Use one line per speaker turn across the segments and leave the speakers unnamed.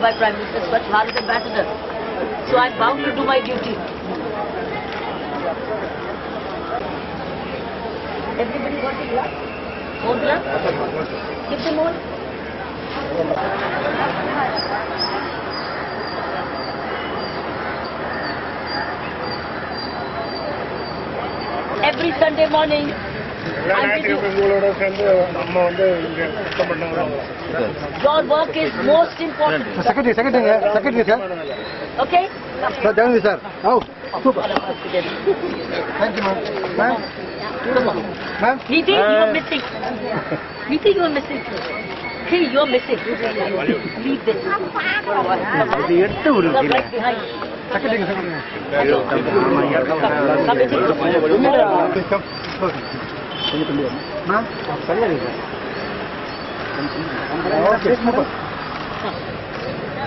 by Prime Minister Swachh Bharat Ambassador. So I'm bound to do my duty. Everybody got the glass? More glass? Give them more. Every Sunday morning, your work is most important.
Secretary, sir.
Okay?
Sir, thank you, sir. Oh, super. Thank you, ma'am. Ma'am? Ma'am?
Niti, you are missing. Niti, you are missing. See, you are missing. Leave this. Come right behind.
Secretary. Ma'am?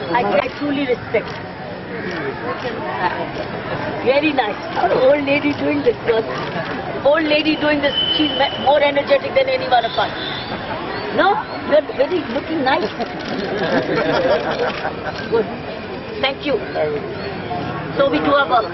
I truly respect. Very nice. An old lady doing this work. Old lady doing this. She's more energetic than any one of us. No? You're very looking nice. Good. Thank you. So we do our work.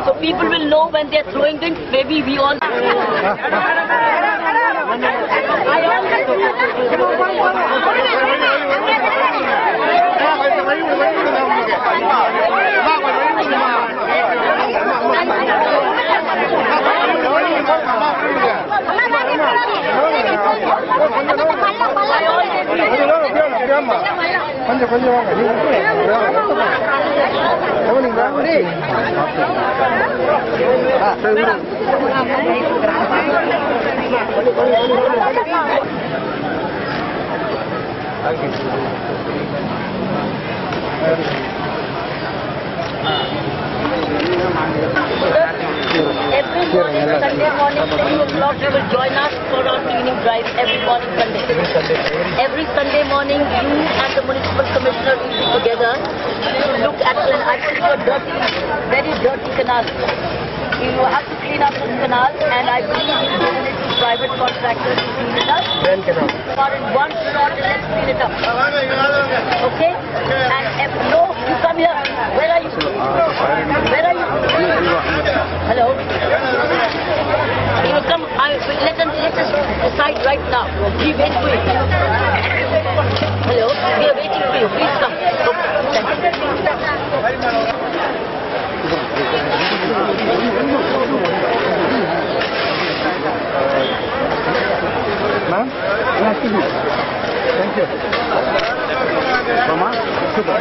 So people will know when they are throwing things. Maybe we all. Every morning, Sunday morning, 3 o'clock, you will join us for our cleaning drive every morning Sunday. Every Sunday morning, you and the municipal commissioner will be together to look at I think your dirty, very dirty canal. You have to clean up this canal, and I believe you will give it to private contractors to clean it up. For in one shot, let's clean it up. Okay? And no, you come here. Where are you? Where are you? Hello? You will come. Let us decide right now. We wait for you. Hello? We are waiting for you. Please come.
Ma'am? Nice to meet you. Thank you. Mama? Super.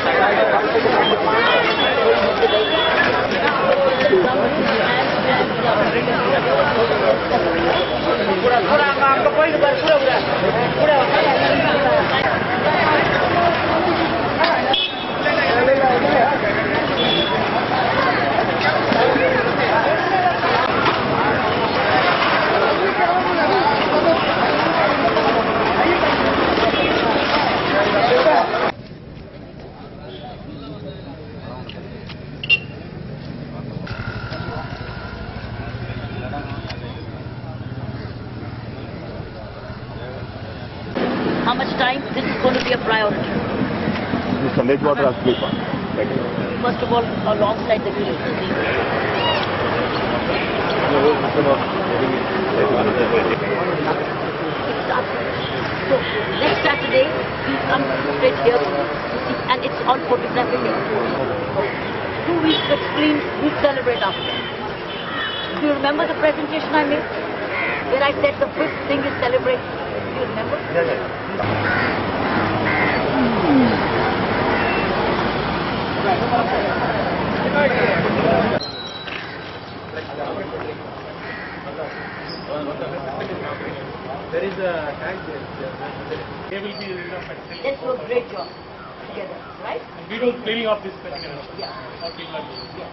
How much time? This is going to be a priority.
This lake water has sleep on.
First of all, alongside the green. So, next Saturday, we come straight here to see, and it's on photographic. 2 weeks of screens, we celebrate after. Do you remember the presentation I made? Where I said the fifth thing is celebrate. Do you remember?
Yeah.
There is a tank there. They will be
Let's do a great job together, right?
we do cleaning of this particular.
Yeah.
Yeah.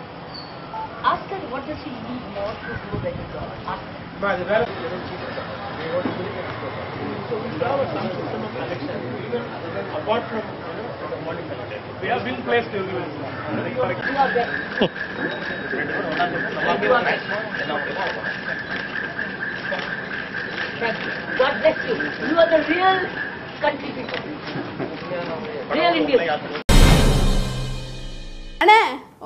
Ask her what does she need more to do a better job. Ask her.
But we have a system of collection even apart from the morning collection. We have been placed everywhere.
You are best. You are best. Thank you. God bless you. You are the real country people. Real Indians.
அண்ணே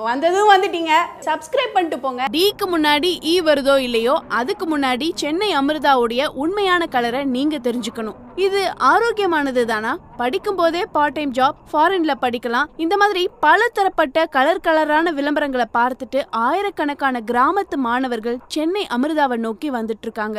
வந்ததும் வந்துட்டீங்க. Subscribe பண்ணிட்டு போங்க. டிக்கு முன்னாடி ஈ வருதோ இல்லையோ அதுக்கு முன்னாடி சென்னை அமிர்தாவுடைய உண்மையான கலரை நீங்க தெரிஞ்சுக்கணும். இது ஆரோக்கியமானது தானா? படிக்கும் போதே பார்ட் டைம் ஜாப், ஃபாரின்ல படிக்கலாம். இந்த மாதிரி பல தரப்பட்ட கலரான விளம்பரங்களை பார்த்துட்டு ஆயிரக்கணக்கான கிராமத்து மாணவர்கள் சென்னை அமிர்தாவை நோக்கி வந்துட்டு இருக்காங்க.